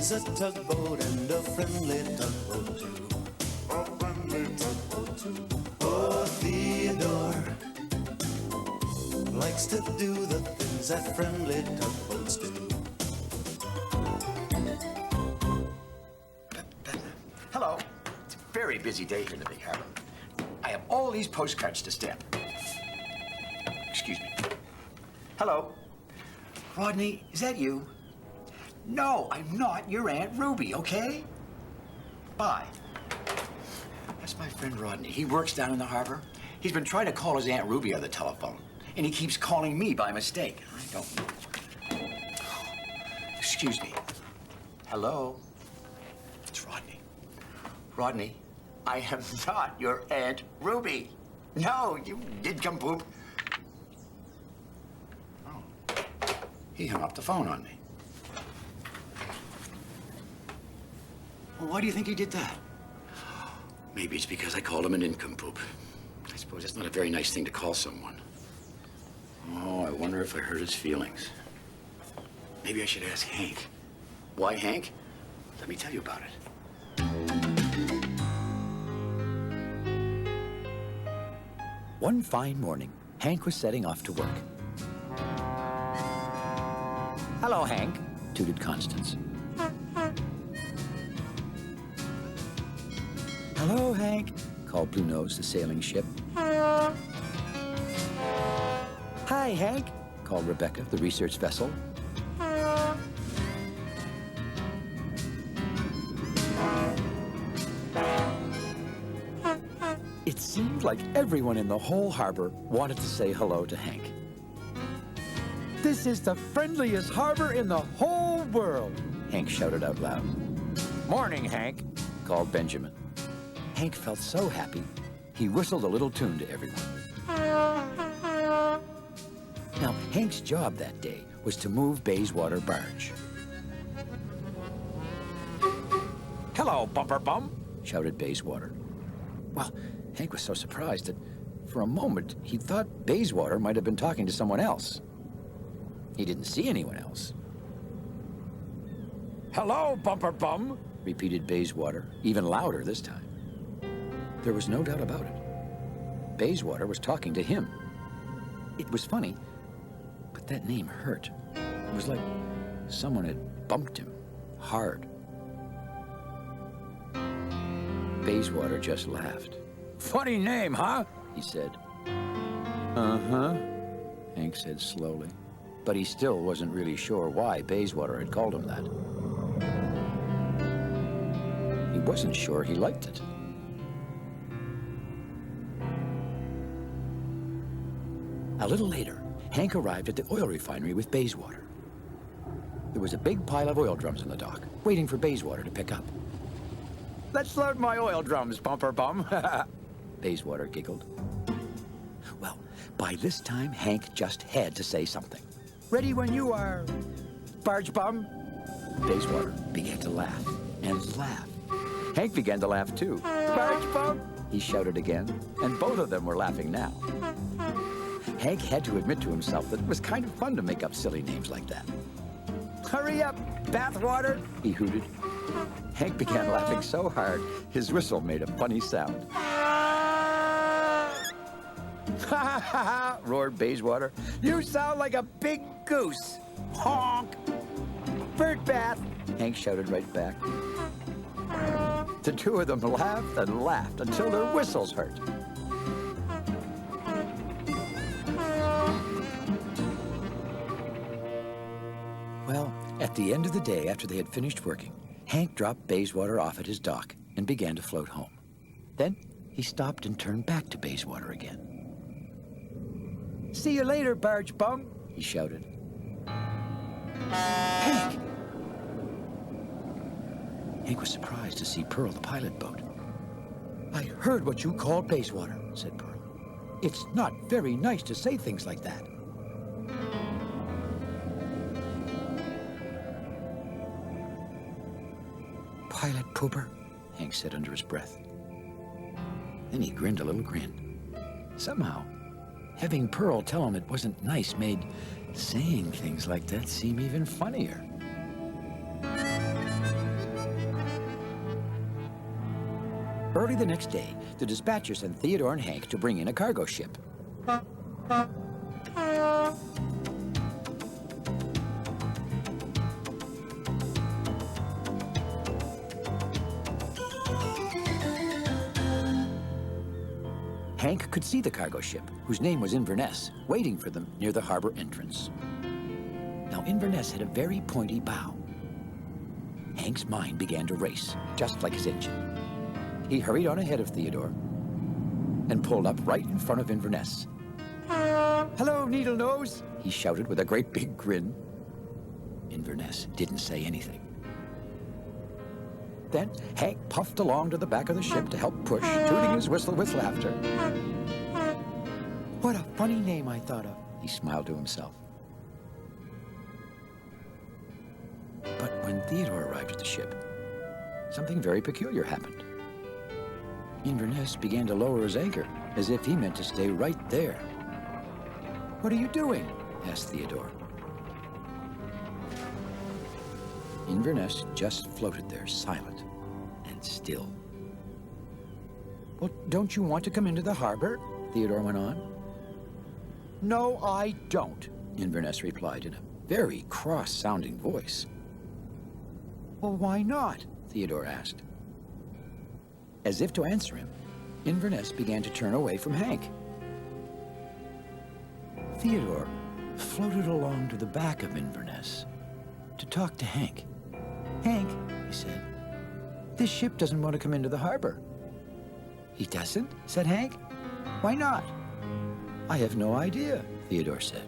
He's a tugboat and a friendly tugboat too. A friendly tugboat too. Oh, Theodore likes to do the things that friendly tugboats do. Hello. It's a very busy day here in the Big Harbor. I have all these postcards to stamp. Excuse me. Hello. Rodney, is that you? No, I'm not your Aunt Ruby, okay? Bye. That's my friend Rodney. He works down in the harbor. He's been trying to call his Aunt Ruby on the telephone, and he keeps calling me by mistake. I don't know. Excuse me. Hello? It's Rodney. Rodney, I am not your Aunt Ruby. No, you did come poop. Oh. He hung up the phone on me. Well, why do you think he did that? Maybe it's because I called him an nincompoop. I suppose that's not a very nice thing to call someone. Oh, I wonder if I hurt his feelings. Maybe I should ask Hank. Why Hank? Let me tell you about it. One fine morning, Hank was setting off to work. "Hello, Hank," tooted Constance. "Hello, Hank," called Blue Nose, the sailing ship. "Hi, Hank," called Rebecca, the research vessel. It seemed like everyone in the whole harbor wanted to say hello to Hank. "This is the friendliest harbor in the whole world," Hank shouted out loud. "Morning, Hank," called Benjamin. Hank felt so happy, he whistled a little tune to everyone. Now, Hank's job that day was to move Bayswater barge. "Hello, Bumper Bum," shouted Bayswater. Well, Hank was so surprised that for a moment he thought Bayswater might have been talking to someone else. He didn't see anyone else. "Hello, Bumper Bum," repeated Bayswater, even louder this time. There was no doubt about it. Bayswater was talking to him. It was funny, but that name hurt. It was like someone had bumped him hard. Bayswater just laughed. "Funny name, huh?" he said. "Uh-huh," Hank said slowly, but he still wasn't really sure why Bayswater had called him that. He wasn't sure he liked it. A little later, Hank arrived at the oil refinery with Bayswater. There was a big pile of oil drums in the dock, waiting for Bayswater to pick up. "Let's load my oil drums, Bumper Bum," Bayswater giggled. Well, by this time, Hank just had to say something. "Ready when you are, Barge Bum." Bayswater began to laugh and laugh. Hank began to laugh too. "Barge Bum," he shouted again, and both of them were laughing now. Hank had to admit to himself that it was kind of fun to make up silly names like that. "Hurry up, Bathwater," he hooted. Hank began laughing so hard, his whistle made a funny sound. "Ha ha ha!" roared Bayswater. "You sound like a big goose. Honk!" "Bird bath," Hank shouted right back. The two of them laughed and laughed until their whistles hurt. Well, at the end of the day, after they had finished working, Hank dropped Bayswater off at his dock and began to float home. Then he stopped and turned back to Bayswater again. "See you later, Barge Bum," he shouted. "Hank!" Hank was surprised to see Pearl, the pilot boat. "I heard what you called Bayswater," said Pearl. "It's not very nice to say things like that." "Pilot pooper," Hank said under his breath. Then he grinned a little grin. Somehow, having Pearl tell him it wasn't nice made saying things like that seem even funnier. Early the next day, the dispatcher sent Theodore and Hank to bring in a cargo ship. Hank could see the cargo ship, whose name was Inverness, waiting for them near the harbor entrance. Now, Inverness had a very pointy bow. Hank's mind began to race, just like his engine. He hurried on ahead of Theodore and pulled up right in front of Inverness. "Hello, Needle Nose," he shouted with a great big grin. Inverness didn't say anything. Then Hank puffed along to the back of the ship to help push, tooting his whistle with laughter. "What a funny name I thought of," he smiled to himself. But when Theodore arrived at the ship, something very peculiar happened. Inverness began to lower his anchor, as if he meant to stay right there. "What are you doing?" asked Theodore. Inverness just floated there, silent and still. "Well, don't you want to come into the harbor?" Theodore went on. "No, I don't," Inverness replied in a very cross-sounding voice. "Well, why not?" Theodore asked. As if to answer him, Inverness began to turn away from Hank. Theodore floated along to the back of Inverness to talk to Hank. "Hank," he said, "this ship doesn't want to come into the harbor." "He doesn't?" said Hank. "Why not?" "I have no idea," Theodore said.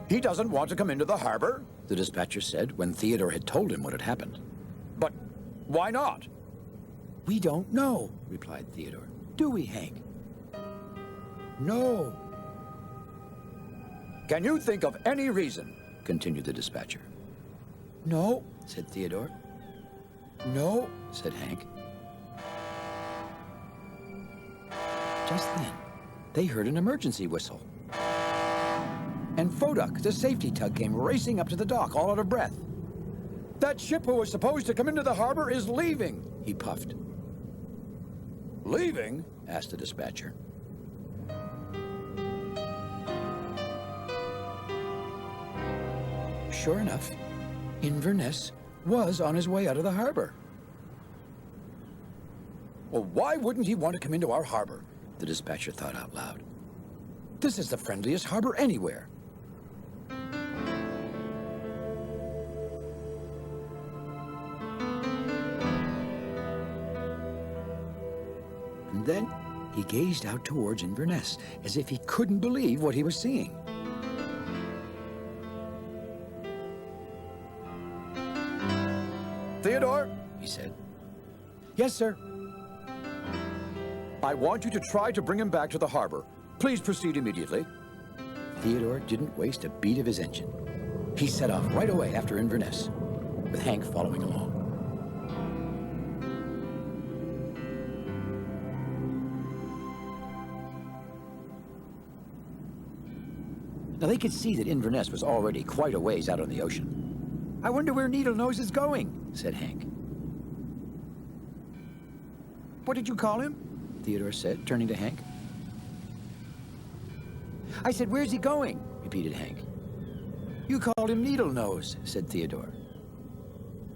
"He doesn't want to come into the harbor," the dispatcher said when Theodore had told him what had happened. "But why not?" "We don't know," replied Theodore. "Do we, Hank?" "No." "Can you think of any reason?" continued the dispatcher. "No," said Theodore. "No," said Hank. Just then, they heard an emergency whistle. And Foduck, the safety tug, came racing up to the dock, all out of breath. "That ship who was supposed to come into the harbor is leaving," he puffed. "Leaving?" asked the dispatcher. Sure enough, Inverness was on his way out of the harbor. "Well, why wouldn't he want to come into our harbor?" the dispatcher thought out loud. "This is the friendliest harbor anywhere." And then he gazed out towards Inverness as if he couldn't believe what he was seeing. "Theodore," he said. "Yes, sir." "I want you to try to bring him back to the harbor. Please proceed immediately." Theodore didn't waste a beat of his engine. He set off right away after Inverness, with Hank following along. Now, they could see that Inverness was already quite a ways out on the ocean. "I wonder where Needle Nose is going," said Hank. "What did you call him?" Theodore said, turning to Hank. "I said, where's he going?" repeated Hank. "You called him Needle Nose," said Theodore.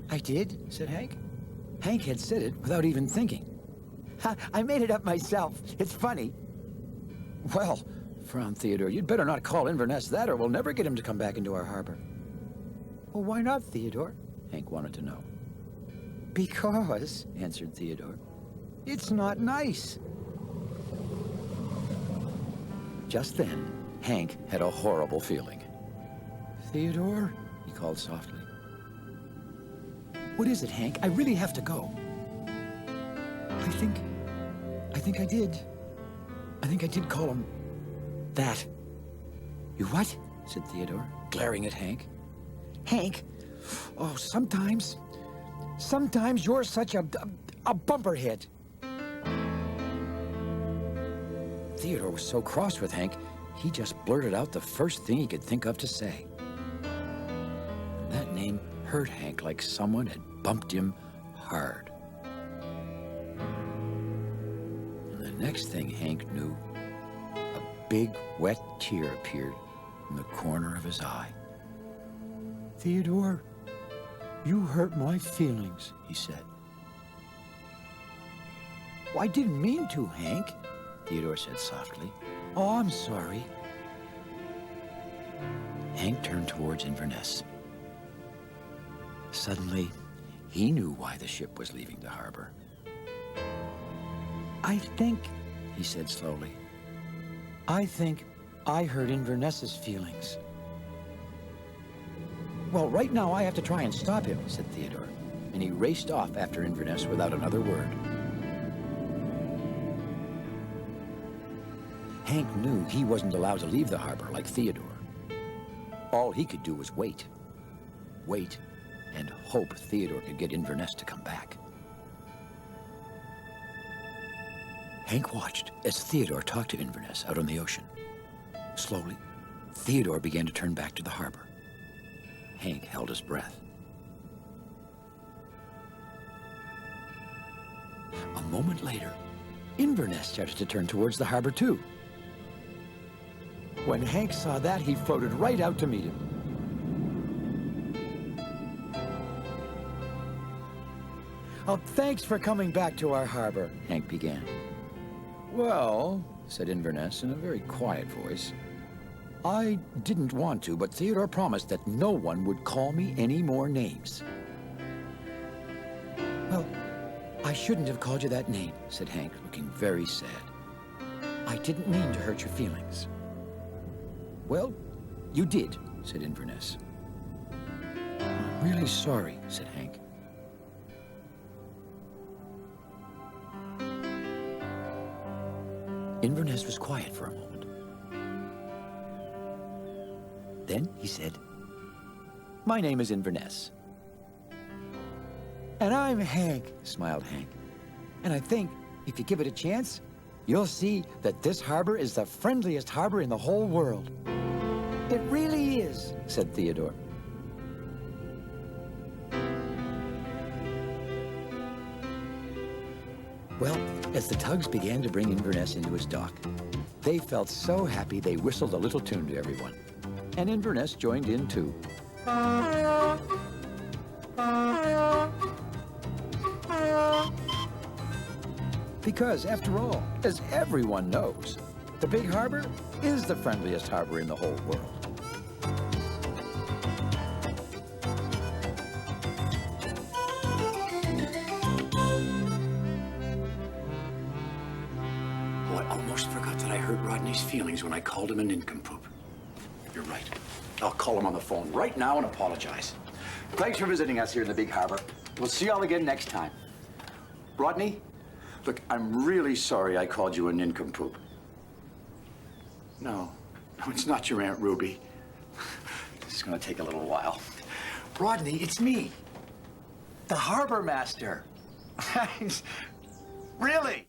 "I did?" said Hank. Hank had said it without even thinking. "Ha, I made it up myself. It's funny." "Well," frowned Theodore, "you'd better not call Inverness that, or we'll never get him to come back into our harbor." "Well, why not, Theodore?" Hank wanted to know. "Because," answered Theodore, "it's not nice." Just then, Hank had a horrible feeling. "Theodore," he called softly. "What is it, Hank? I really have to go." I think I did. I think I did call him that." "You what?" said Theodore, glaring at Hank. "Hank, oh, sometimes you're such a bumperhead." Theodore was so cross with Hank, he just blurted out the first thing he could think of to say. And that name hurt Hank like someone had bumped him hard. And the next thing Hank knew, a big, wet tear appeared in the corner of his eye. "Theodore, you hurt my feelings," he said. "Oh, I didn't mean to, Hank," Theodore said softly. "Oh, I'm sorry." Hank turned towards Inverness. Suddenly, he knew why the ship was leaving the harbor. "I think," he said slowly, "I think I hurt Inverness's feelings." "Well, right now I have to try and stop him," said Theodore, and he raced off after Inverness without another word. Hank knew he wasn't allowed to leave the harbor like Theodore. All he could do was wait. Wait and hope Theodore could get Inverness to come back. Hank watched as Theodore talked to Inverness out on the ocean. Slowly, Theodore began to turn back to the harbor. Hank held his breath. A moment later, Inverness started to turn towards the harbor too. When Hank saw that, he floated right out to meet him. "Oh, thanks for coming back to our harbor," Hank began. "Well," said Inverness in a very quiet voice, "I didn't want to, but Theodore promised that no one would call me any more names." "Well, I shouldn't have called you that name," said Hank, looking very sad. "I didn't mean to hurt your feelings." "Well, you did," said Inverness. "I'm really sorry," said Hank. Inverness was quiet for a moment. Then he said, "My name is Inverness." "And I'm Hank," smiled Hank. "And I think, if you give it a chance, you'll see that this harbor is the friendliest harbor in the whole world." "It really is," said Theodore. Well, as the tugs began to bring Inverness into his dock, they felt so happy they whistled a little tune to everyone. And Inverness joined in too. Because, after all, as everyone knows, the big harbor is the friendliest harbor in the whole world. Oh, I almost forgot that I hurt Rodney's feelings when I called him a nincompoop. You're right. I'll call him on the phone right now and apologize. Thanks for visiting us here in the big harbor. We'll see y'all again next time. Rodney, look, I'm really sorry I called you a nincompoop. No, it's not your Aunt Ruby. This is gonna take a little while. Rodney, it's me, the harbor master. Really?